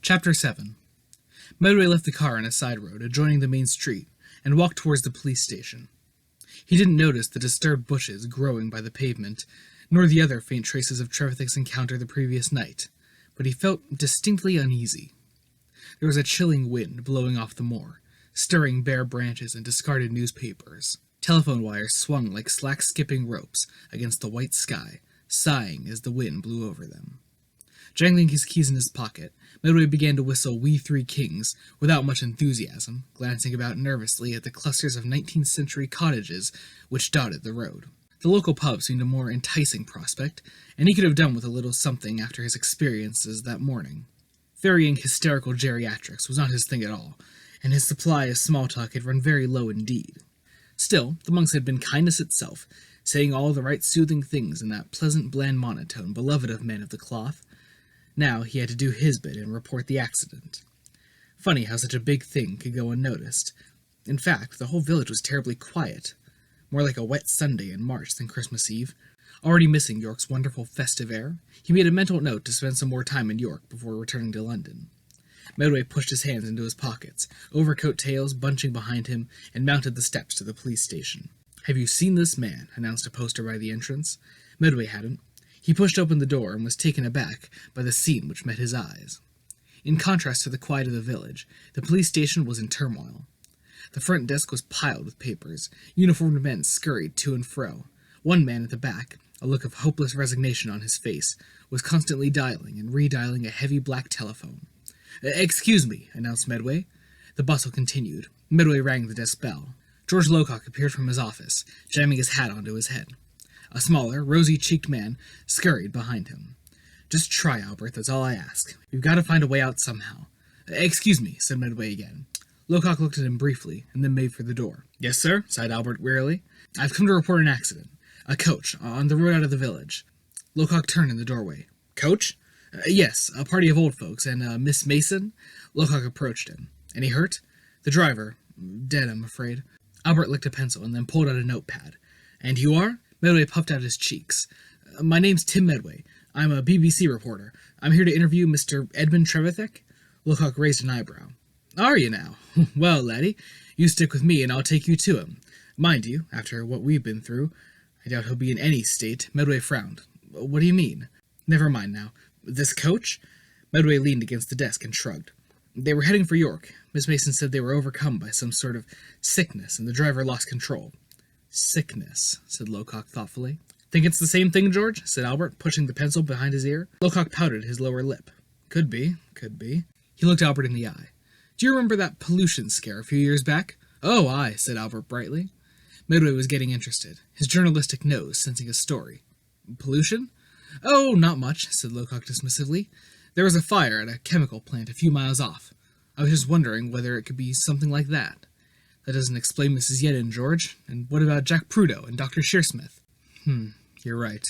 Chapter 7. Medway left the car on a side road adjoining the main street and walked towards the police station. He didn't notice the disturbed bushes growing by the pavement, nor the other faint traces of Trevithick's encounter the previous night, but he felt distinctly uneasy. There was a chilling wind blowing off the moor, stirring bare branches and discarded newspapers. Telephone wires swung like slack-skipping ropes against the white sky, sighing as the wind blew over them. Jangling his keys in his pocket, Medway began to whistle We Three Kings without much enthusiasm, glancing about nervously at the clusters of 19th century cottages which dotted the road. The local pub seemed a more enticing prospect, and he could have done with a little something after his experiences that morning. Ferrying hysterical geriatrics was not his thing at all, and his supply of small talk had run very low indeed. Still, the monks had been kindness itself, saying all the right soothing things in that pleasant bland monotone beloved of men of the cloth. Now he had to do his bit and report the accident. Funny how such a big thing could go unnoticed. In fact, the whole village was terribly quiet, more like a wet Sunday in March than Christmas Eve. Already missing York's wonderful festive air, he made a mental note to spend some more time in York before returning to London. Medway pushed his hands into his pockets, overcoat tails bunching behind him, and mounted the steps to the police station. "Have you seen this man?" announced a poster by the entrance. Medway hadn't. He pushed open the door and was taken aback by the scene which met his eyes. In contrast to the quiet of the village, the police station was in turmoil. The front desk was piled with papers. Uniformed men scurried to and fro. One man at the back, a look of hopeless resignation on his face, was constantly dialing and redialing a heavy black telephone. "Excuse me," announced Medway. The bustle continued. Medway rang the desk bell. George Locock appeared from his office, jamming his hat onto his head. A smaller, rosy-cheeked man scurried behind him. "Just try, Albert, that's all I ask. We've got to find a way out somehow." "Excuse me," said Medway again. Locock looked at him briefly, and then made for the door. "Yes, sir," sighed Albert wearily. "I've come to report an accident. A coach, on the road out of the village." Locock turned in the doorway. "Coach?" "Yes, a party of old folks, and, Miss Mason?" Locock approached him. "Any hurt?" "The driver. Dead, I'm afraid." Albert licked a pencil and then pulled out a notepad. "And you are?" Medway puffed out his cheeks. "My name's Tim Medway. I'm a BBC reporter. I'm here to interview Mr. Edmund Trevithick." Locock raised an eyebrow. "Are you now? Well, laddie, you stick with me and I'll take you to him. Mind you, after what we've been through, I doubt he'll be in any state." Medway frowned. "What do you mean?" "Never mind now. This coach?" Medway leaned against the desk and shrugged. "They were heading for York. Miss Mason said they were overcome by some sort of sickness and the driver lost control." "Sickness," said Locock thoughtfully. "Think it's the same thing, George?" said Albert, pushing the pencil behind his ear. Locock pouted his lower lip. Could be. He looked Albert in the eye. "Do you remember that pollution scare a few years back?" "Oh, aye," said Albert brightly. Medway was getting interested, his journalistic nose sensing a story. "Pollution?" "Oh, not much," said Locock dismissively. "There was a fire at a chemical plant a few miles off. I was just wondering whether it could be something like that. That doesn't explain Mrs. Yedden, George. And what about Jack Prudo and Dr. Shearsmith?" You're right.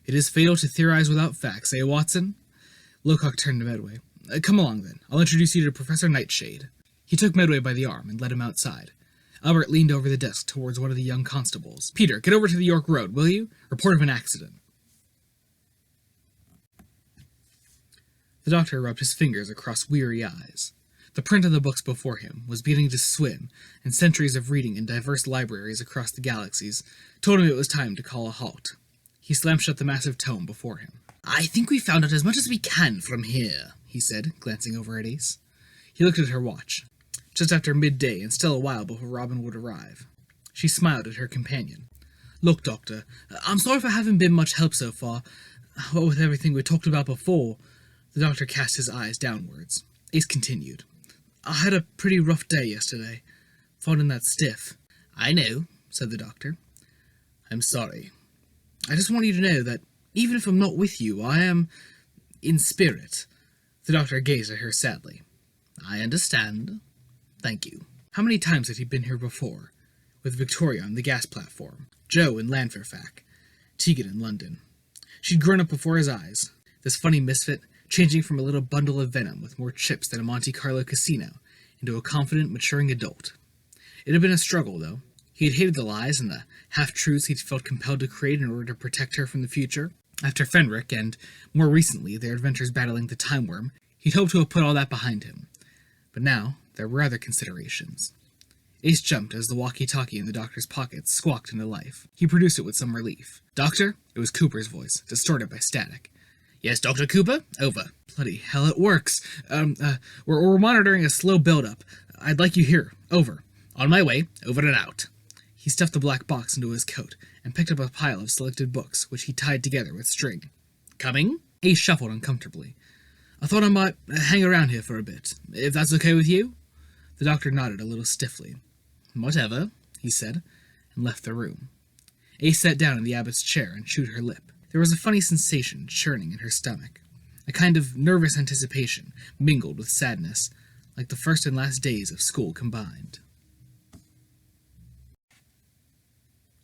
It is fatal to theorize without facts, eh, Watson?" Locock turned to Medway. "Come along, then. I'll introduce you to Professor Nightshade." He took Medway by the arm and led him outside. Albert leaned over the desk towards one of the young constables. "Peter, get over to the York Road, will you? Report of an accident." The doctor rubbed his fingers across weary eyes. The print on the books before him was beginning to swim, and centuries of reading in diverse libraries across the galaxies told him it was time to call a halt. He slammed shut the massive tome before him. "I think we found out as much as we can from here," he said, glancing over at Ace. He looked at her watch. Just after midday, and still a while before Robin would arrive. She smiled at her companion. "Look, Doctor, I'm sorry for having been much help so far. What with everything we talked about before." The doctor cast his eyes downwards. Ace continued. "I had a pretty rough day yesterday, finding that stiff." "I know," said the doctor. "I'm sorry. I just want you to know that, even if I'm not with you, I am in spirit." The doctor gazed at her sadly. "I understand. Thank you." How many times had he been here before? With Victoria on the gas platform, Joe in Llanfairphac, Tegan in London. She'd grown up before his eyes, this funny misfit, changing from a little bundle of venom with more chips than a Monte Carlo casino into a confident, maturing adult. It had been a struggle, though. He had hated the lies and the half-truths he'd felt compelled to create in order to protect her from the future. After Fenric, and more recently their adventures battling the Time Worm, He'd hoped to have put all that behind him. But now, there were other considerations. Ace jumped as the walkie-talkie in the doctor's pocket squawked into life. He produced it with some relief. "Doctor?" It was Cooper's voice, distorted by static. "Yes, Dr. Cooper? Over." "Bloody hell, it works. We're monitoring a slow build-up. I'd like you here. Over." "On my way. Over and out." He stuffed the black box into his coat and picked up a pile of selected books, which he tied together with string. "Coming?" Ace shuffled uncomfortably. "I thought I might hang around here for a bit, if that's okay with you?" The doctor nodded a little stiffly. "Whatever," he said, and left the room. Ace sat down in the abbot's chair and chewed her lip. There was a funny sensation churning in her stomach, a kind of nervous anticipation mingled with sadness, like the first and last days of school combined.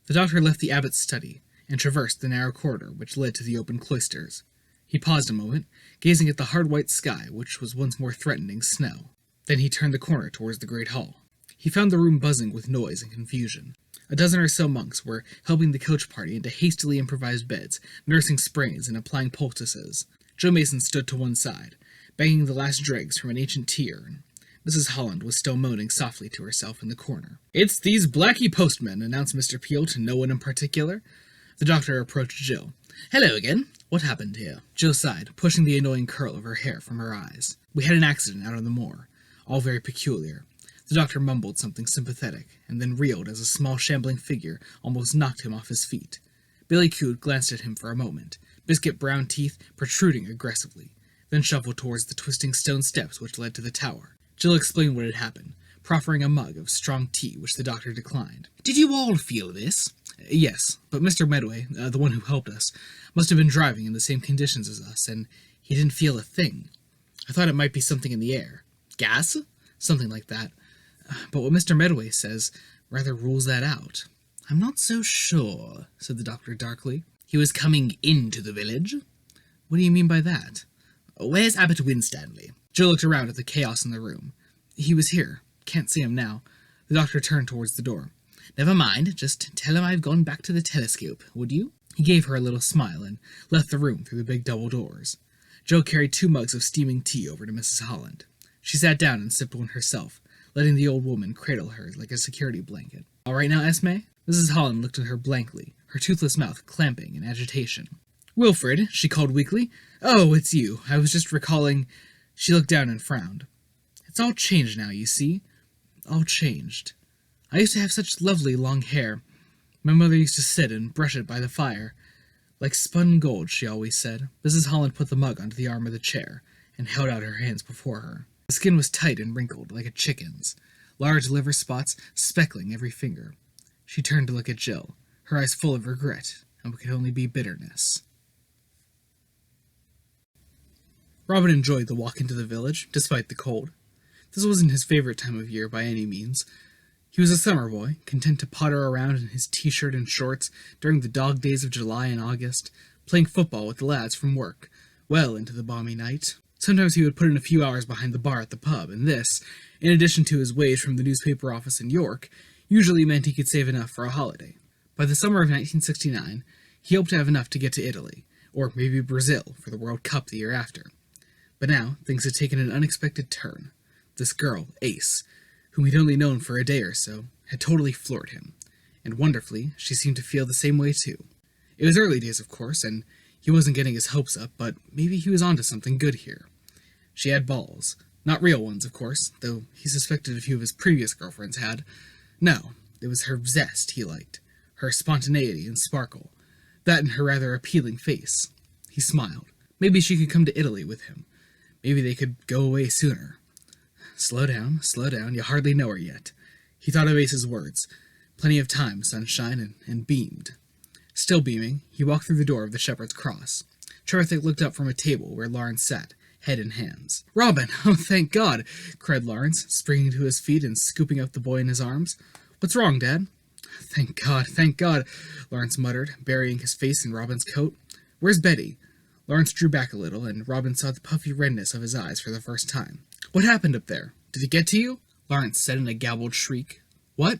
The doctor left the abbot's study and traversed the narrow corridor which led to the open cloisters. He paused a moment, gazing at the hard white sky, which was once more threatening snow. Then he turned the corner towards the great hall. He found the room buzzing with noise and confusion. A dozen or so monks were helping the coach party into hastily improvised beds, nursing sprains and applying poultices. Joe Mason stood to one side, banging the last dregs from an ancient tea urn. Mrs. Holland was still moaning softly to herself in the corner. "It's these Blackie postmen," announced Mr. Peel to no one in particular. The doctor approached Jill. "Hello again. What happened here?" Jill sighed, pushing the annoying curl of her hair from her eyes. "We had an accident out on the moor. All very peculiar." The doctor mumbled something sympathetic, and then reeled as a small shambling figure almost knocked him off his feet. Billy Coote glanced at him for a moment, biscuit-brown teeth protruding aggressively, then shuffled towards the twisting stone steps which led to the tower. Jill explained what had happened, proffering a mug of strong tea which the doctor declined. "Did you all feel this?" "Yes, but Mr. Medway, the one who helped us, must have been driving in the same conditions as us, and he didn't feel a thing. I thought it might be something in the air. Gas? Something like that. But what Mr. Medway says rather rules that out." "I'm not so sure," said the doctor darkly. "He was coming into the village?" "What do you mean by that?" "Where's Abbot Winstanley?" Jill looked around at the chaos in the room. "He was here. Can't see him now." The doctor turned towards the door. "Never mind, just tell him I've gone back to the telescope, would you?" He gave her a little smile and left the room through the big double doors. Jill carried 2 mugs of steaming tea over to Mrs. Holland. She sat down and sipped one herself, letting the old woman cradle her like a security blanket. "All right now, Esme?" Mrs. Holland looked at her blankly, her toothless mouth clamping in agitation. "Wilfred," she called weakly. "Oh, it's you. I was just recalling—" She looked down and frowned. "It's all changed now, you see. All changed. I used to have such lovely long hair. My mother used to sit and brush it by the fire. Like spun gold, she always said." Mrs. Holland put the mug onto the arm of the chair and held out her hands before her. The skin was tight and wrinkled, like a chicken's, large liver spots speckling every finger. She turned to look at Jill, her eyes full of regret, and what could only be bitterness. Robin enjoyed the walk into the village, despite the cold. This wasn't his favorite time of year by any means. He was a summer boy, content to potter around in his t-shirt and shorts during the dog days of July and August, playing football with the lads from work, well into the balmy night. Sometimes he would put in a few hours behind the bar at the pub, and this, in addition to his wage from the newspaper office in York, usually meant he could save enough for a holiday. By the summer of 1969, he hoped to have enough to get to Italy, or maybe Brazil, for the World Cup the year after. But now, things had taken an unexpected turn. This girl, Ace, whom he'd only known for a day or so, had totally floored him, and wonderfully, she seemed to feel the same way too. It was early days, of course, and he wasn't getting his hopes up, but maybe he was onto something good here. She had balls. Not real ones, of course, though he suspected a few of his previous girlfriends had. No, it was her zest he liked, her spontaneity and sparkle, that and her rather appealing face. He smiled. Maybe she could come to Italy with him. Maybe they could go away sooner. Slow down, you hardly know her yet. He thought of Ace's words. Plenty of time, sunshine, and beamed. Still beaming, he walked through the door of the Shepherd's Cross. Trevithick looked up from a table where Lawrence sat, head in hands. "Robin! Oh, thank God!" cried Lawrence, springing to his feet and scooping up the boy in his arms. "What's wrong, Dad?" Thank God," Lawrence muttered, burying his face in Robin's coat. "Where's Betty?" Lawrence drew back a little, and Robin saw the puffy redness of his eyes for the first time. "What happened up there? Did it get to you?" Lawrence said in a gabbled shriek. "What?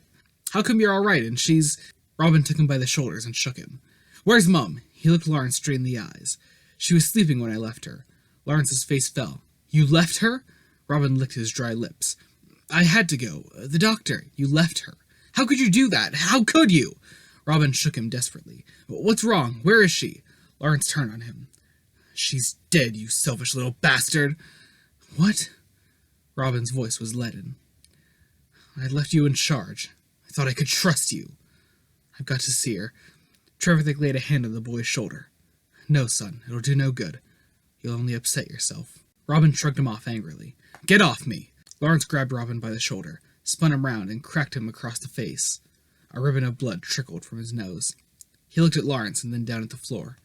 How come you're all right, and she's—" Robin took him by the shoulders and shook him. "Where's Mum?" He looked Lawrence straight in the eyes. "She was sleeping when I left her." Lawrence's face fell. You left her? Robin licked his dry lips. I had to go. The doctor. You left her. How could you do that? How could you? Robin shook him desperately. What's wrong? Where is she? Lawrence turned on him. She's dead, you selfish little bastard. What? Robin's voice was leaden. I left you in charge. I thought I could trust you. I've got to see her. Trevithick laid a hand on the boy's shoulder. No, son, it'll do no good. You'll only upset yourself. Robin shrugged him off angrily. Get off me! Lawrence grabbed Robin by the shoulder, spun him round, and cracked him across the face. A ribbon of blood trickled from his nose. He looked at Lawrence and then down at the floor.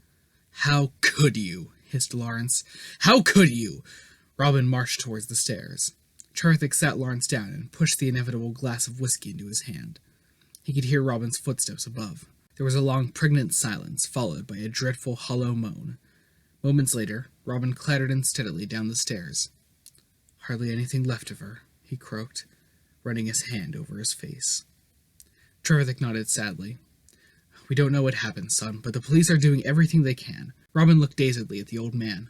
How could you? Hissed Lawrence. How could you? Robin marched towards the stairs. Trevithick sat Lawrence down and pushed the inevitable glass of whiskey into his hand. He could hear Robin's footsteps above. There was a long, pregnant silence, followed by a dreadful, hollow moan. Moments later, Robin clattered unsteadily down the stairs. Hardly anything left of her, he croaked, running his hand over his face. Trevithick nodded sadly. We don't know what happened, son, but the police are doing everything they can. Robin looked dazedly at the old man.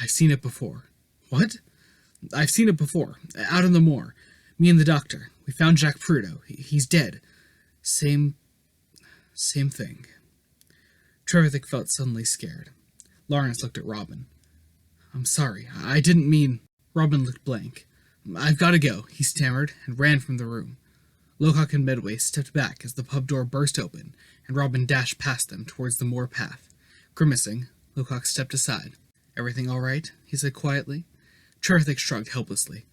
I've seen it before. What? I've seen it before. Out on the moor. Me and the doctor. We found Jack Prudo. He's dead. Same thing. Trevithick felt suddenly scared. Lawrence looked at Robin. I'm sorry. I didn't mean... Robin looked blank. I've got to go, he stammered, and ran from the room. Lowcock and Medway stepped back as the pub door burst open, and Robin dashed past them towards the moor path. Grimacing, Lowcock stepped aside. Everything all right? He said quietly. Trevithick shrugged helplessly.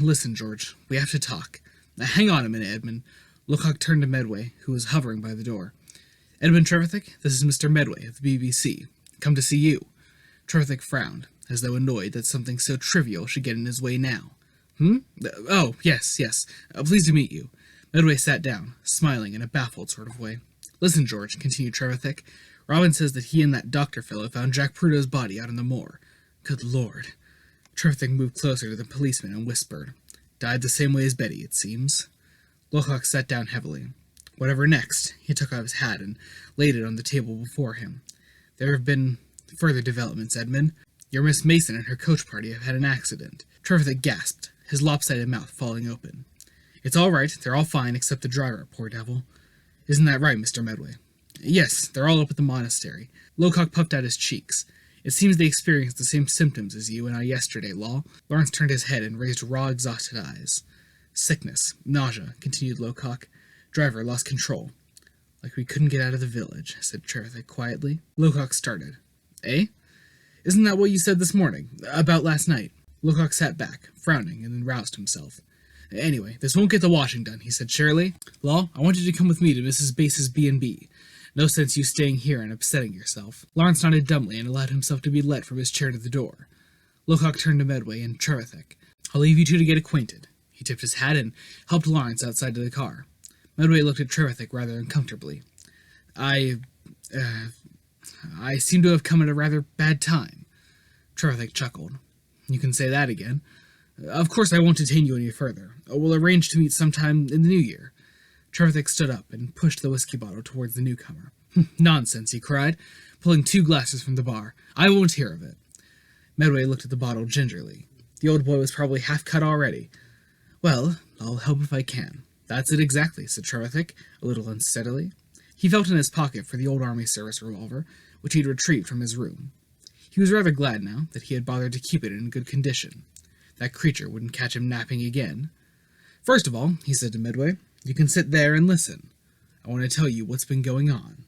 Listen, George, we have to talk. Hang on a minute, Edmund. Lowcock turned to Medway, who was hovering by the door. Edmund Trevithick, this is Mr. Medway of the BBC. Come to see you. Trevithick frowned, as though annoyed that something so trivial should get in his way now. Oh, yes. Pleased to meet you. Medway sat down, smiling in a baffled sort of way. Listen, George, continued Trevithick. Robin says that he and that doctor fellow found Jack Prudo's body out on the moor. Good Lord. Trevithick moved closer to the policeman and whispered. Died the same way as Betty, it seems. Lowcock sat down heavily. Whatever next? He took off his hat and laid it on the table before him. There have been further developments, Edmund. Your Miss Mason and her coach party have had an accident. Trevithick gasped, his lopsided mouth falling open. It's all right. They're all fine, except the driver, poor devil. Isn't that right, Mr. Medway? Yes, they're all up at the monastery. Lowcock puffed out his cheeks. It seems they experienced the same symptoms as you and I yesterday, Law. Lawrence turned his head and raised raw, exhausted eyes. Sickness, nausea, continued Lowcock. Driver lost control. Like we couldn't get out of the village, said Trevithick quietly. Lowcock started. Eh? Isn't that what you said this morning? About last night? Lowcock sat back, frowning, and then roused himself. Anyway, this won't get the washing done, he said cheerily. Law, I want you to come with me to Mrs. Base's B&B. No sense you staying here and upsetting yourself. Lawrence nodded dumbly and allowed himself to be led from his chair to the door. Lowcock turned to Medway and Trevithick. I'll leave you two to get acquainted. He tipped his hat and helped Lawrence outside to the car. Medway looked at Trevithick rather uncomfortably. I seem to have come at a rather bad time. Trevithick chuckled. You can say that again. Of course I won't detain you any further. We'll arrange to meet sometime in the new year. Trevithick stood up and pushed the whiskey bottle towards the newcomer. Nonsense, he cried, pulling 2 glasses from the bar. I won't hear of it. Medway looked at the bottle gingerly. The old boy was probably half cut already. Well, I'll help if I can. That's it exactly, said Trevithick, a little unsteadily. He felt in his pocket for the old army service revolver, which he'd retrieved from his room. He was rather glad now that he had bothered to keep it in good condition. That creature wouldn't catch him napping again. First of all, he said to Medway, you can sit there and listen. I want to tell you what's been going on.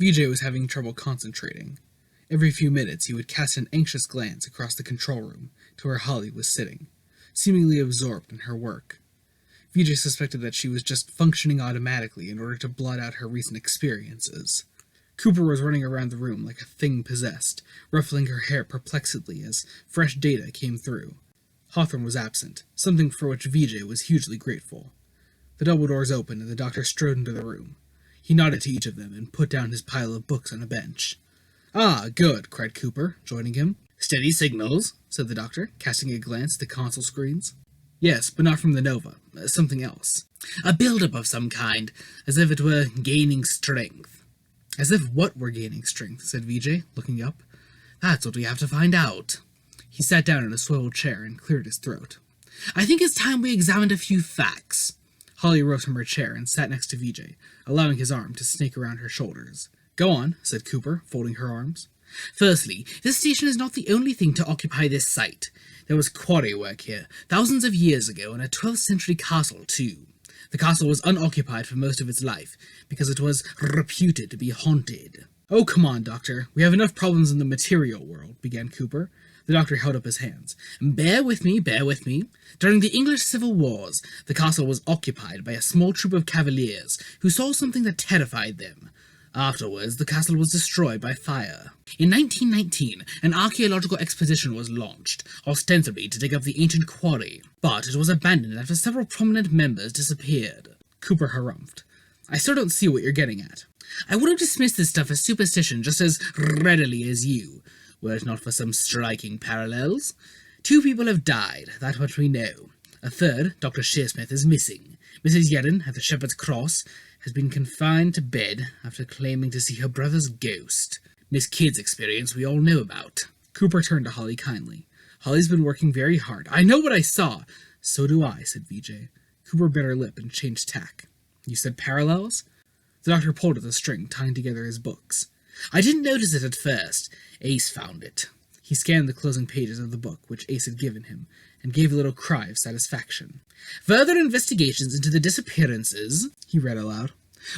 Vijay was having trouble concentrating. Every few minutes he would cast an anxious glance across the control room to where Holly was sitting, seemingly absorbed in her work. Vijay suspected that she was just functioning automatically in order to blot out her recent experiences. Cooper was running around the room like a thing possessed, ruffling her hair perplexedly as fresh data came through. Hawthorne was absent, something for which Vijay was hugely grateful. The double doors opened and the doctor strode into the room. He nodded to each of them and put down his pile of books on a bench. Ah, good, cried Cooper, joining him. Steady signals, said the doctor, casting a glance at the console screens. Yes, but not from the Nova. Something else. A build-up of some kind, as if it were gaining strength. As if what were gaining strength, said Vijay, looking up. That's what we have to find out. He sat down in a swivel chair and cleared his throat. I think it's time we examined a few facts. Holly rose from her chair and sat next to VJ, allowing his arm to snake around her shoulders. Go on, said Cooper, folding her arms. Firstly, this station is not the only thing to occupy this site. There was quarry work here, thousands of years ago, and a 12th century castle, too. The castle was unoccupied for most of its life, because it was reputed to be haunted. Oh, come on, Doctor. We have enough problems in the material world, began Cooper. The doctor held up his hands. Bear with me, bear with me. During the English Civil Wars, the castle was occupied by a small troop of cavaliers who saw something that terrified them. Afterwards, the castle was destroyed by fire. In 1919, an archaeological expedition was launched, ostensibly to dig up the ancient quarry, but it was abandoned after several prominent members disappeared. Cooper harumphed. I still don't see what you're getting at. I would have dismissed this stuff as superstition just as readily as you, were it not for some striking parallels. 2 people have died, that much we know. A third, Dr. Shearsmith, is missing. Mrs. Yedden, at the Shepherd's Cross, has been confined to bed after claiming to see her brother's ghost. Miss Kidd's experience we all know about. Cooper turned to Holly kindly. Holly's been working very hard. I know what I saw. So do I, said VJ. Cooper bit her lip and changed tack. You said parallels? The doctor pulled at the string, tying together his books. I didn't notice it at first. Ace found it. He scanned the closing pages of the book, which Ace had given him, and gave a little cry of satisfaction. Further investigations into the disappearances, he read aloud,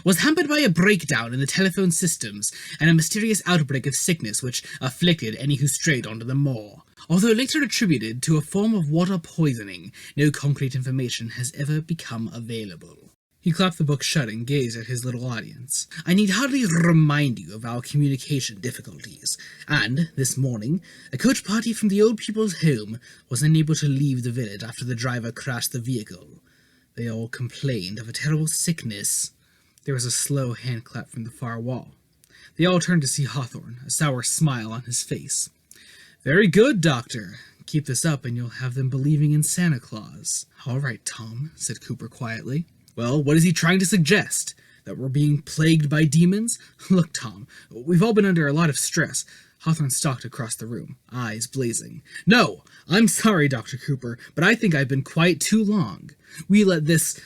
was hampered by a breakdown in the telephone systems and a mysterious outbreak of sickness which afflicted any who strayed onto the moor. Although later attributed to a form of water poisoning, no concrete information has ever become available. He clapped the book shut and gazed at his little audience. I need hardly remind you of our communication difficulties. And, this morning, a coach party from the old people's home was unable to leave the village after the driver crashed the vehicle. They all complained of a terrible sickness. There was a slow hand clap from the far wall. They all turned to see Hawthorne, a sour smile on his face. Very good, Doctor. Keep this up and you'll have them believing in Santa Claus. All right, Tom, said Cooper quietly. Well, what is he trying to suggest? That we're being plagued by demons? Look, Tom, we've all been under a lot of stress. Hawthorne stalked across the room, eyes blazing. No, I'm sorry, Dr. Cooper, but I think I've been quiet too long. We let this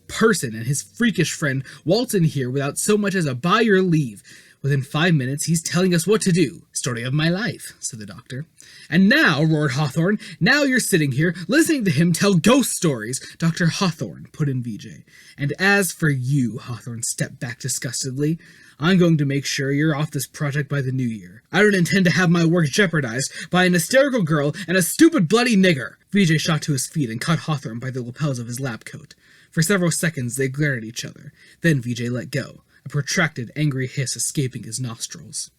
person and his freakish friend waltz in here without so much as a by your leave. Within 5 minutes, he's telling us what to do. Story of my life, said the doctor. And now, roared Hawthorne, now you're sitting here, listening to him tell ghost stories. Dr. Hawthorne, put in VJ. And as for you, Hawthorne stepped back disgustedly, I'm going to make sure you're off this project by the new year. I don't intend to have my work jeopardized by an hysterical girl and a stupid bloody nigger. VJ shot to his feet and caught Hawthorne by the lapels of his lab coat. For several seconds, they glared at each other. Then VJ let go, a protracted, angry hiss escaping his nostrils.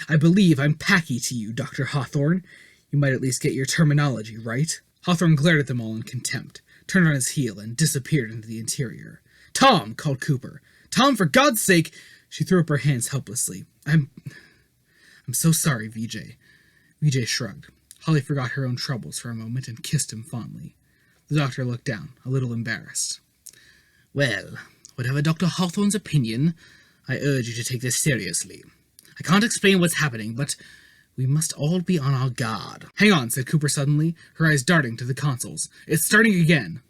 I believe I'm packy to you, Dr. Hawthorne. You might at least get your terminology right. Hawthorne glared at them all in contempt, turned on his heel, and disappeared into the interior. Tom, called Cooper. Tom, for God's sake! She threw up her hands helplessly. I'm so sorry, VJ. VJ shrugged. Holly forgot her own troubles for a moment and kissed him fondly. The doctor looked down, a little embarrassed. Well, whatever Dr. Hawthorne's opinion, I urge you to take this seriously. I can't explain what's happening, but we must all be on our guard. Hang on, said Cooper suddenly, her eyes darting to the consoles. It's starting again.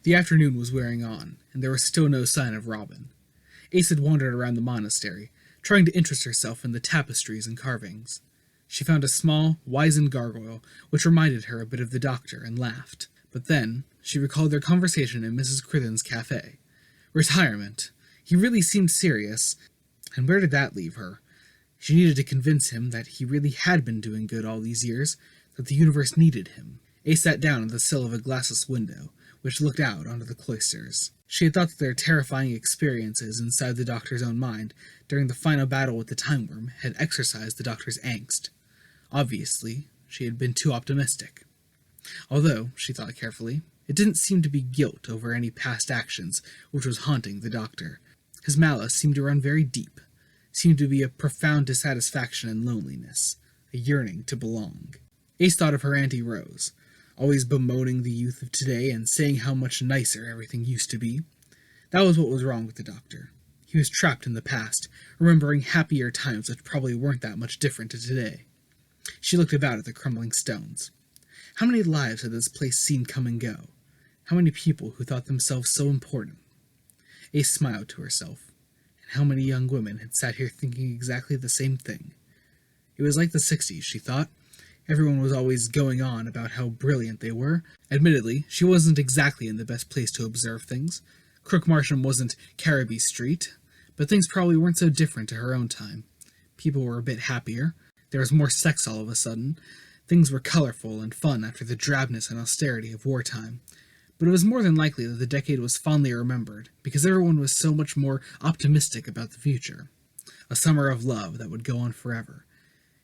The afternoon was wearing on, and there was still no sign of Robin. Ace had wandered around the monastery, trying to interest herself in the tapestries and carvings. She found a small, wizened gargoyle, which reminded her a bit of the doctor, and laughed. But then, she recalled their conversation in Mrs. Crithen's cafe. Retirement. He really seemed serious, and where did that leave her? She needed to convince him that he really had been doing good all these years, that the universe needed him. Ace sat down at the sill of a glassless window, which looked out onto the cloisters. She had thought that their terrifying experiences inside the doctor's own mind during the final battle with the time worm had exercised the doctor's angst. Obviously, she had been too optimistic. Although, she thought carefully, it didn't seem to be guilt over any past actions which was haunting the doctor. His malice seemed to run very deep, seemed to be a profound dissatisfaction and loneliness, a yearning to belong. Ace thought of her Auntie Rose, always bemoaning the youth of today and saying how much nicer everything used to be. That was what was wrong with the doctor. He He was trapped in the past, remembering happier times which probably weren't that much different to today. She looked about at the crumbling stones. How many lives had this place seen come and go? How many people who thought themselves so important? Ace smiled to herself. And how many young women had sat here thinking exactly the same thing? It was like the 60s, she thought. Everyone was always going on about how brilliant they were. Admittedly, she wasn't exactly in the best place to observe things. Crook Marsham wasn't Caribbean Street, but things probably weren't so different to her own time. People were a bit happier. There was more sex all of a sudden. Things were colorful and fun after the drabness and austerity of wartime. But it was more than likely that the decade was fondly remembered, because everyone was so much more optimistic about the future. A summer of love that would go on forever.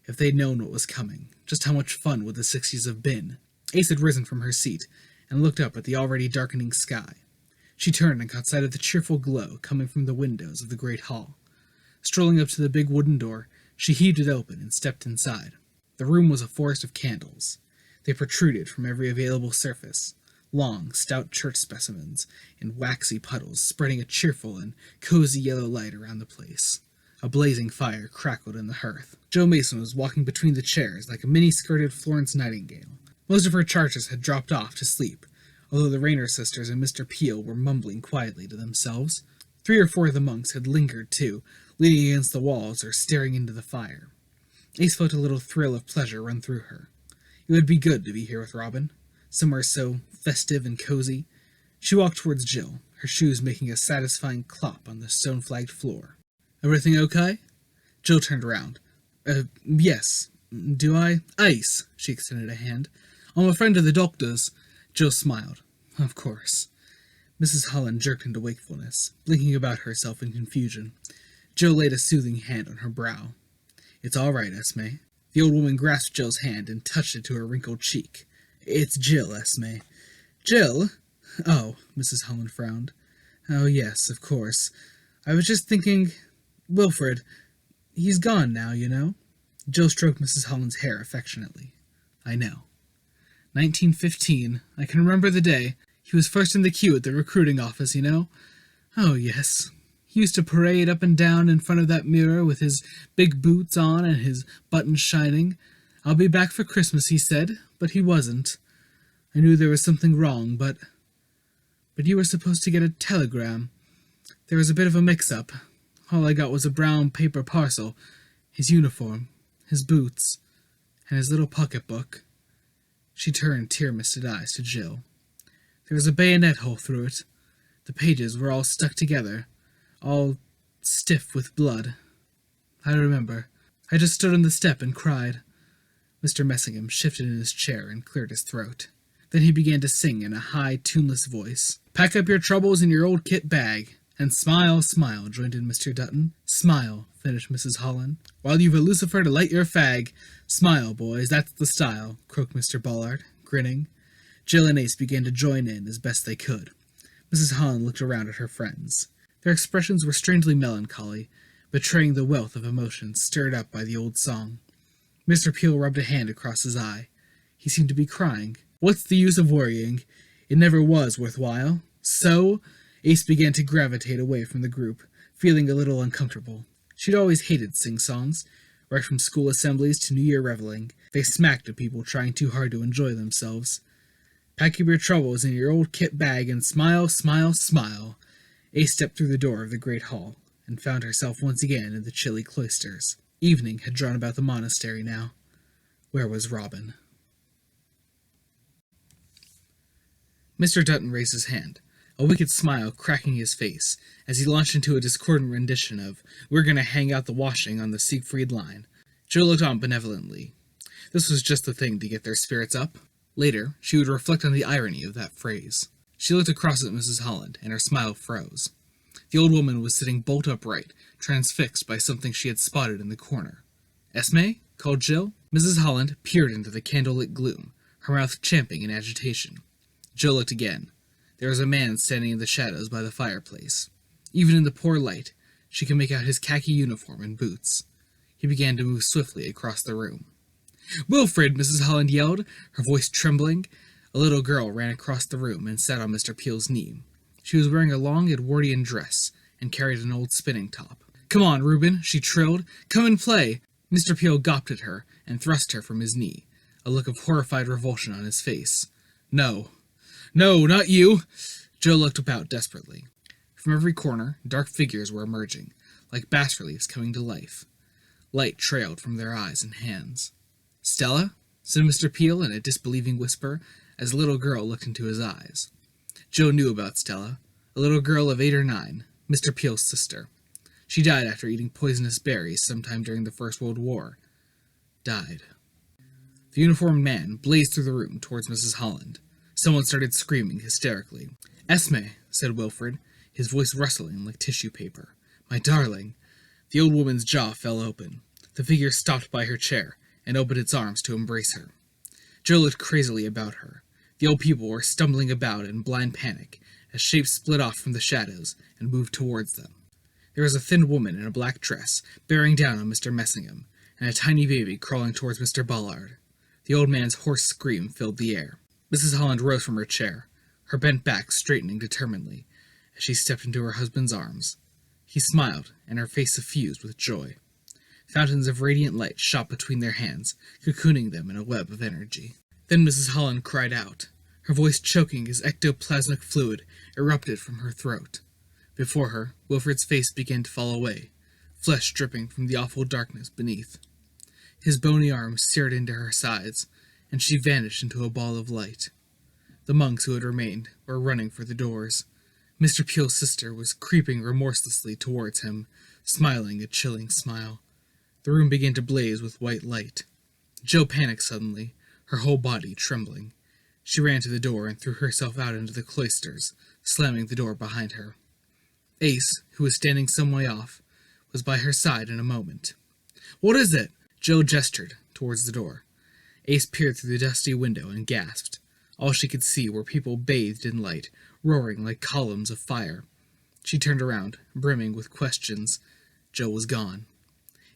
If they'd known what was coming, just how much fun would the 60s have been? Ace had risen from her seat and looked up at the already darkening sky. She turned and caught sight of the cheerful glow coming from the windows of the great hall. Strolling up to the big wooden door, she heaved it open and stepped inside. The room was a forest of candles. They protruded from every available surface, long, stout church specimens in waxy puddles, spreading a cheerful and cozy yellow light around the place. A blazing fire crackled in the hearth. Jo Mason was walking between the chairs like a mini-skirted Florence Nightingale. Most of her charges had dropped off to sleep, although the Rayner sisters and Mr. Peel were mumbling quietly to themselves. 3 or 4 of the monks had lingered, too, leaning against the walls or staring into the fire. Ace felt a little thrill of pleasure run through her. It would be good to be here with Robin, somewhere so festive and cozy. She walked towards Jill, her shoes making a satisfying clop on the stone-flagged floor. "Everything okay?" Jill turned around. Yes. Do I?" "Ace," she extended a hand. "I'm a friend of the doctor's." Jill smiled. Of course. Mrs. Holland jerked into wakefulness, blinking about herself in confusion. Jill laid a soothing hand on her brow. "It's all right, Esme." The old woman grasped Jill's hand and touched it to her wrinkled cheek. "It's Jill, Esme." "Jill? Oh," Mrs. Holland frowned. "Oh, yes, of course. I was just thinking... Wilfred, he's gone now, you know." Jill stroked Mrs. Holland's hair affectionately. "I know. 1915. I can remember the day. He was first in the queue at the recruiting office, you know." "Oh, yes. He used to parade up and down in front of that mirror with his big boots on and his buttons shining. 'I'll be back for Christmas,' he said, but he wasn't. I knew there was something wrong, but you were supposed to get a telegram. There was a bit of a mix-up. All I got was a brown paper parcel, his uniform, his boots, and his little pocketbook." She turned tear-misted eyes to Jill. "There was a bayonet hole through it. The pages were all stuck together, all stiff with blood. I remember. I just stood on the step and cried." Mr. Messingham shifted in his chair and cleared his throat. Then he began to sing in a high, tuneless voice. "Pack up your troubles in your old kit bag. And smile, smile," joined in Mr. Dutton. "Smile," finished Mrs. Holland, "while you've a lucifer to light your fag. Smile, boys, that's the style," croaked Mr. Ballard, grinning. Jill and Ace began to join in as best they could. Mrs. Holland looked around at her friends. Their expressions were strangely melancholy, betraying the wealth of emotions stirred up by the old song. Mr. Peel rubbed a hand across his eye. He seemed to be crying. "What's the use of worrying? It never was worthwhile. So..." Ace began to gravitate away from the group, feeling a little uncomfortable. She'd always hated sing-songs. Right from school assemblies to New Year reveling, they smacked at people trying too hard to enjoy themselves. "Pack up your troubles in your old kit bag and smile, smile, smile." Ace stepped through the door of the great hall, and found herself once again in the chilly cloisters. Evening had drawn about the monastery now. Where was Robin? Mr. Dutton raised his hand, a wicked smile cracking his face, as he launched into a discordant rendition of "We're Gonna Hang Out the Washing on the Siegfried Line." Jill looked on benevolently. This was just the thing to get their spirits up. Later, she would reflect on the irony of that phrase. She looked across at Mrs. Holland, and her smile froze. The old woman was sitting bolt upright, transfixed by something she had spotted in the corner. "Esme?" called Jill. Mrs. Holland peered into the candlelit gloom, her mouth champing in agitation. Jill looked again. There was a man standing in the shadows by the fireplace. Even in the poor light, she could make out his khaki uniform and boots. He began to move swiftly across the room. "Wilfred!" Mrs. Holland yelled, her voice trembling. A little girl ran across the room and sat on Mr. Peel's knee. She was wearing a long Edwardian dress, and carried an old spinning top. "Come on, Reuben," she trilled. "Come and play." Mr. Peel gawped at her and thrust her from his knee, a look of horrified revulsion on his face. "No. No, not you!" Joe looked about desperately. From every corner, dark figures were emerging, like bas-reliefs coming to life. Light trailed from their eyes and hands. "Stella?" said Mr. Peel in a disbelieving whisper, as a little girl looked into his eyes. Joe knew about Stella, a little girl of 8 or 9, Mr. Peel's sister. She died after eating poisonous berries sometime during the First World War. Died. The uniformed man blazed through the room towards Mrs. Holland. Someone started screaming hysterically. "Esme," said Wilfred, his voice rustling like tissue paper. "My darling." The old woman's jaw fell open. The figure stopped by her chair and opened its arms to embrace her. Joe looked crazily about her. The old people were stumbling about in blind panic as shapes split off from the shadows and moved towards them. There was a thin woman in a black dress bearing down on Mr. Messingham, and a tiny baby crawling towards Mr. Ballard. The old man's hoarse scream filled the air. Mrs. Holland rose from her chair, her bent back straightening determinedly, as she stepped into her husband's arms. He smiled, and her face suffused with joy. Fountains of radiant light shot between their hands, cocooning them in a web of energy. Then Mrs. Holland cried out, her voice choking as ectoplasmic fluid erupted from her throat. Before her, Wilfred's face began to fall away, flesh dripping from the awful darkness beneath. His bony arms seared into her sides, and she vanished into a ball of light. The monks who had remained were running for the doors. Mr. Peel's sister was creeping remorselessly towards him, smiling a chilling smile. The room began to blaze with white light. Joe panicked suddenly, her whole body trembling. She ran to the door and threw herself out into the cloisters, slamming the door behind her. Ace, who was standing some way off, was by her side in a moment. "What is it?" Joe gestured towards the door. Ace peered through the dusty window and gasped. All she could see were people bathed in light, roaring like columns of fire. She turned around, brimming with questions. Joe was gone.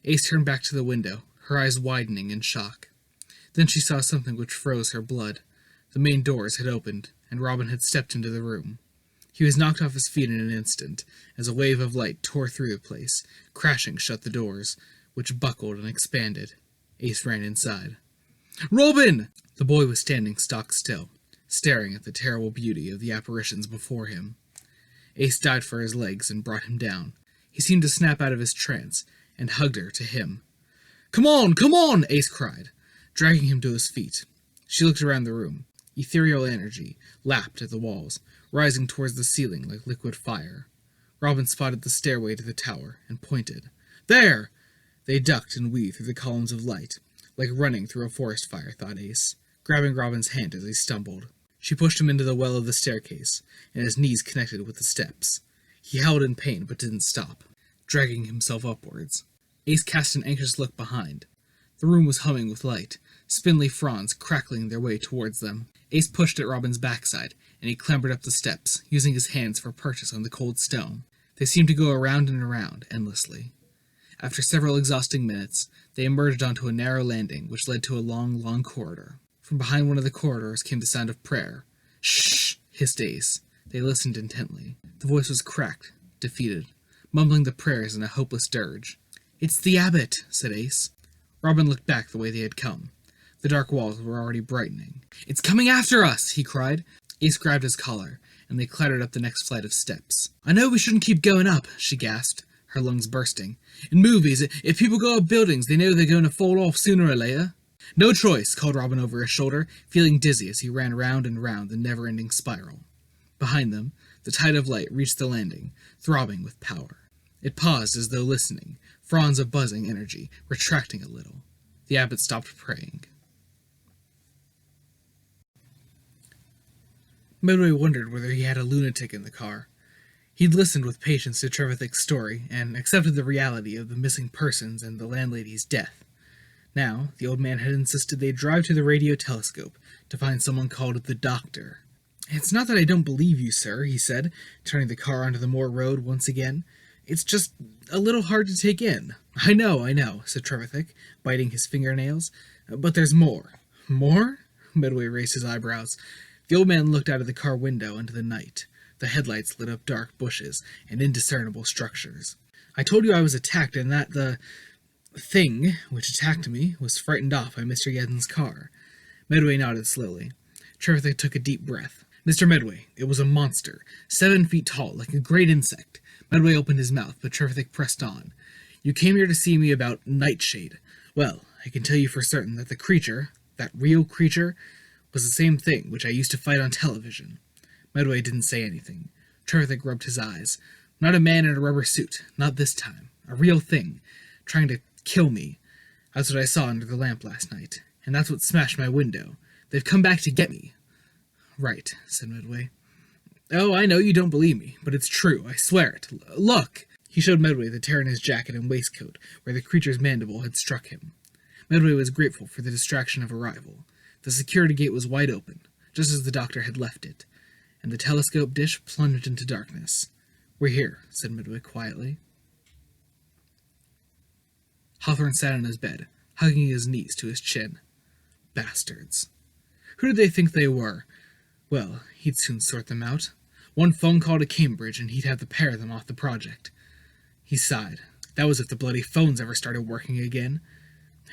Ace turned back to the window, her eyes widening in shock. Then she saw something which froze her blood. The main doors had opened, and Robin had stepped into the room. He was knocked off his feet in an instant, as a wave of light tore through the place, crashing shut the doors, which buckled and expanded. Ace ran inside. "Robin!" The boy was standing stock still, staring at the terrible beauty of the apparitions before him. Ace dived for his legs and brought him down. He seemed to snap out of his trance, and hugged her to him. Come on!" Ace cried, dragging him to his feet. She looked around the room. Ethereal energy lapped at the walls, rising towards the ceiling like liquid fire. Robin spotted the stairway to the tower, and pointed. "There!" They ducked and weaved through the columns of light, like running through a forest fire, thought Ace, grabbing Robin's hand as he stumbled. She pushed him into the well of the staircase, and his knees connected with the steps. He howled in pain, but didn't stop, dragging himself upwards. Ace cast an anxious look behind. The room was humming with light, spindly fronds crackling their way towards them. Ace pushed at Robin's backside, and he clambered up the steps, using his hands for purchase on the cold stone. They seemed to go around and around, endlessly. After several exhausting minutes, they emerged onto a narrow landing which led to a long corridor. From behind one of the corridors came the sound of prayer. "Shh!" hissed Ace. They listened intently. The voice was cracked, defeated, mumbling the prayers in a hopeless dirge. "It's the abbot," said Ace. Robin looked back the way they had come. The dark walls were already brightening. "It's coming after us!" he cried. Ace grabbed his collar, and they clattered up the next flight of steps. "I know we shouldn't keep going up," she gasped, her lungs bursting. "In movies, if people go up buildings, they know they're going to fall off sooner or later." "No choice," called Robin over his shoulder, feeling dizzy as he ran round and round the never-ending spiral. Behind them, the tide of light reached the landing, throbbing with power. It paused as though listening, fronds of buzzing energy, retracting a little. The abbot stopped praying. Medway wondered whether he had a lunatic in the car. He'd listened with patience to Trevithick's story, and accepted the reality of the missing persons and the landlady's death. Now, the old man had insisted they drive to the radio telescope to find someone called the Doctor. "It's not that I don't believe you, sir," he said, turning the car onto the moor road once again. "It's just a little hard to take in." I know, said Trevithick, biting his fingernails. "But there's more." "More?" Medway raised his eyebrows. The old man looked out of the car window into the night. The headlights lit up dark bushes and indiscernible structures. "I told you I was attacked and that the thing which attacked me was frightened off by Mr. Yedden's car." Medway nodded slowly. Trevithick took a deep breath. "Mr. Medway, it was a monster, 7 feet tall, like a great insect." Medway opened his mouth, but Trevithick pressed on. "You came here to see me about Nightshade. Well, I can tell you for certain that the creature, that real creature, was the same thing which I used to fight on television." Medway didn't say anything. Trevithick rubbed his eyes. "Not a man in a rubber suit, not this time. A real thing, trying to kill me. That's what I saw under the lamp last night, and that's what smashed my window. They've come back to get me." "Right," said Medway. "Oh, I know you don't believe me, but it's true, I swear it. Look!" He showed Medway the tear in his jacket and waistcoat, where the creature's mandible had struck him. Medway was grateful for the distraction of arrival. The security gate was wide open, just as the doctor had left it, and the telescope dish plunged into darkness. "We're here," said Medway quietly. Hawthorne sat on his bed, hugging his knees to his chin. Bastards. Who did they think they were? Well, he'd soon sort them out. One phone call to Cambridge, and he'd have the pair of them off the project. He sighed. That was if the bloody phones ever started working again.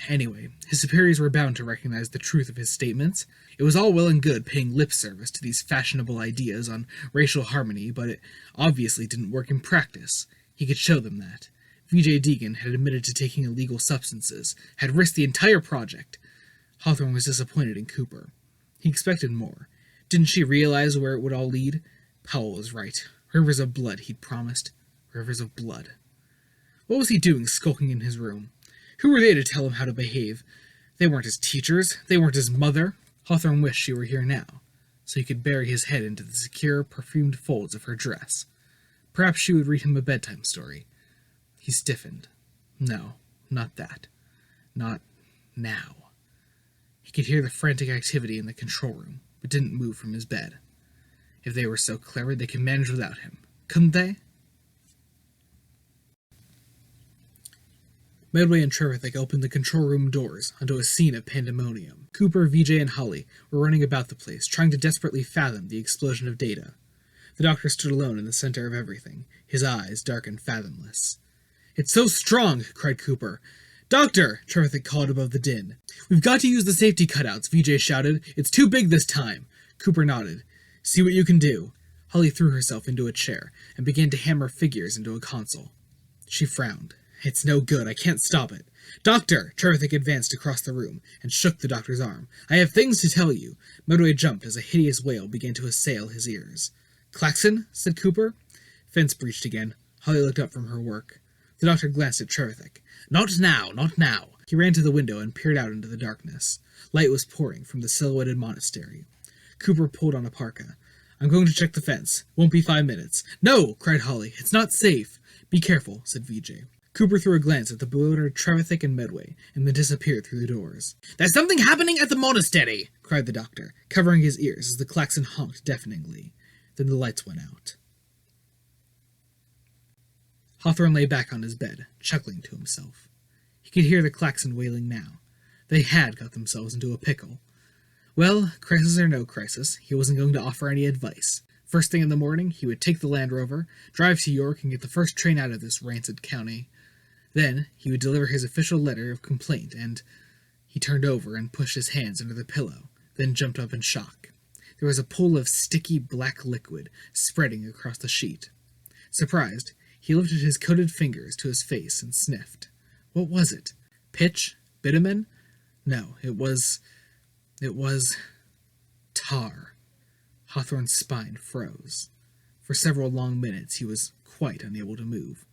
Anyway, his superiors were bound to recognize the truth of his statements. It was all well and good paying lip service to these fashionable ideas on racial harmony, but it obviously didn't work in practice. He could show them that. V.J. Deegan had admitted to taking illegal substances, had risked the entire project. Hawthorne was disappointed in Cooper. He expected more. Didn't she realize where it would all lead? Powell was right. Rivers of blood, he'd promised. Rivers of blood. What was he doing skulking in his room? Who were they to tell him how to behave? They weren't his teachers. They weren't his mother. Hawthorne wished she were here now, so he could bury his head into the secure, perfumed folds of her dress. Perhaps she would read him a bedtime story. He stiffened. No, not that. Not now. He could hear the frantic activity in the control room, but didn't move from his bed. If they were so clever, they could manage without him. Couldn't they? Medway and Trevithick opened the control room doors onto a scene of pandemonium. Cooper, Vijay, and Holly were running about the place, trying to desperately fathom the explosion of data. The doctor stood alone in the center of everything, his eyes dark and fathomless. "It's so strong!" cried Cooper. "Doctor!" Trevithick called above the din. "We've got to use the safety cutouts," Vijay shouted. "It's too big this time." Cooper nodded. "See what you can do." Holly threw herself into a chair and began to hammer figures into a console. She frowned. "It's no good. I can't stop it." "Doctor!" Trevithick advanced across the room and shook the doctor's arm. "I have things to tell you." Medway jumped as a hideous wail began to assail his ears. "Klaxon?" said Cooper. Fence breached again. Holly looked up from her work. The doctor glanced at Trevithick. "Not now, not now." He ran to the window and peered out into the darkness. Light was pouring from the silhouetted monastery. Cooper pulled on a parka. "I'm going to check the fence. Won't be 5 minutes." "No!" cried Holly. "It's not safe." "Be careful," said Vijay. Cooper threw a glance at the bewildered Trevithick and Medway, and then disappeared through the doors. "There's something happening at the monastery!" cried the doctor, covering his ears as the klaxon honked deafeningly. Then the lights went out. Hawthorne lay back on his bed, chuckling to himself. He could hear the klaxon wailing now. They had got themselves into a pickle. Well, crisis or no crisis, he wasn't going to offer any advice. First thing in the morning, he would take the Land Rover, drive to York, and get the first train out of this rancid county. Then he would deliver his official letter of complaint, and he turned over and pushed his hands under the pillow, then jumped up in shock. There was a pool of sticky black liquid spreading across the sheet. Surprised, he lifted his coated fingers to his face and sniffed. What was it? Pitch? Bitumen? No, it was tar. Hawthorne's spine froze. For several long minutes he was quite unable to move.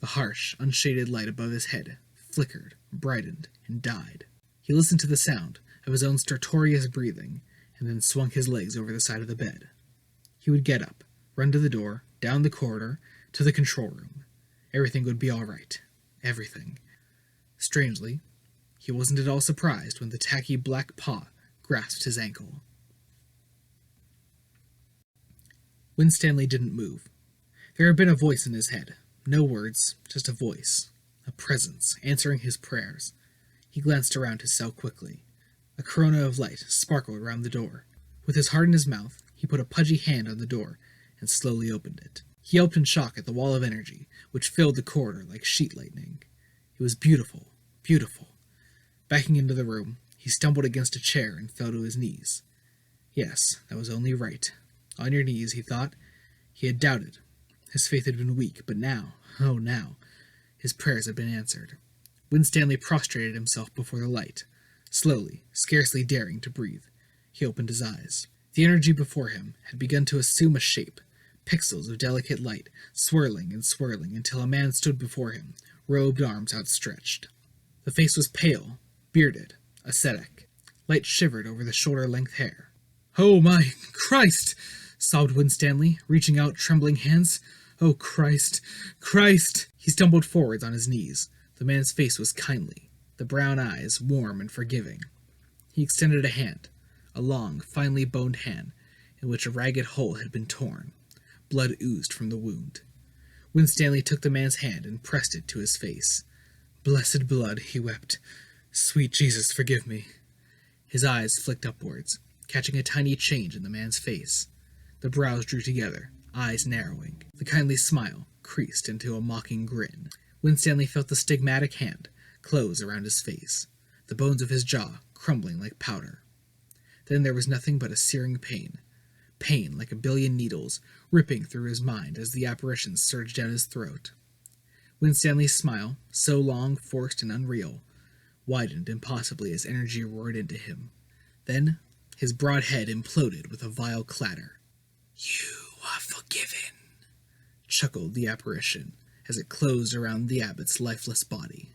The harsh, unshaded light above his head flickered, brightened, and died. He listened to the sound of his own stertorous breathing, and then swung his legs over the side of the bed. He would get up, run to the door, down the corridor, to the control room. Everything would be all right. Everything. Strangely, he wasn't at all surprised when the tacky black paw grasped his ankle. Winstanley didn't move. There had been a voice in his head. No words, just a voice. A presence, answering his prayers. He glanced around his cell quickly. A corona of light sparkled around the door. With his heart in his mouth, he put a pudgy hand on the door and slowly opened it. He yelped in shock at the wall of energy, which filled the corridor like sheet lightning. It was beautiful, beautiful. Backing into the room, he stumbled against a chair and fell to his knees. Yes, that was only right. On your knees, he thought. He had doubted. His faith had been weak, but now, oh now, his prayers had been answered. Winstanley prostrated himself before the light. Slowly, scarcely daring to breathe, he opened his eyes. The energy before him had begun to assume a shape, pixels of delicate light, swirling and swirling until a man stood before him, robed arms outstretched. The face was pale, bearded, ascetic. Light shivered over the shoulder-length hair. "Oh, my Christ!" sobbed Winstanley, reaching out trembling hands. "Oh, Christ! Christ!" He stumbled forwards on his knees. The man's face was kindly, the brown eyes warm and forgiving. He extended a hand, a long, finely boned hand, in which a ragged hole had been torn. Blood oozed from the wound. Winstanley took the man's hand and pressed it to his face. "Blessed blood," he wept. "Sweet Jesus, forgive me." His eyes flicked upwards, catching a tiny change in the man's face. The brows drew together, eyes narrowing. The kindly smile creased into a mocking grin. Winstanley felt the stigmatic hand close around his face, the bones of his jaw crumbling like powder. Then there was nothing but a searing pain like a billion needles, ripping through his mind as the apparition surged down his throat. Winstanley's smile, so long, forced, and unreal, widened impossibly as energy roared into him. Then his broad head imploded with a vile clatter. "You are forgiven," chuckled the apparition as it closed around the abbot's lifeless body.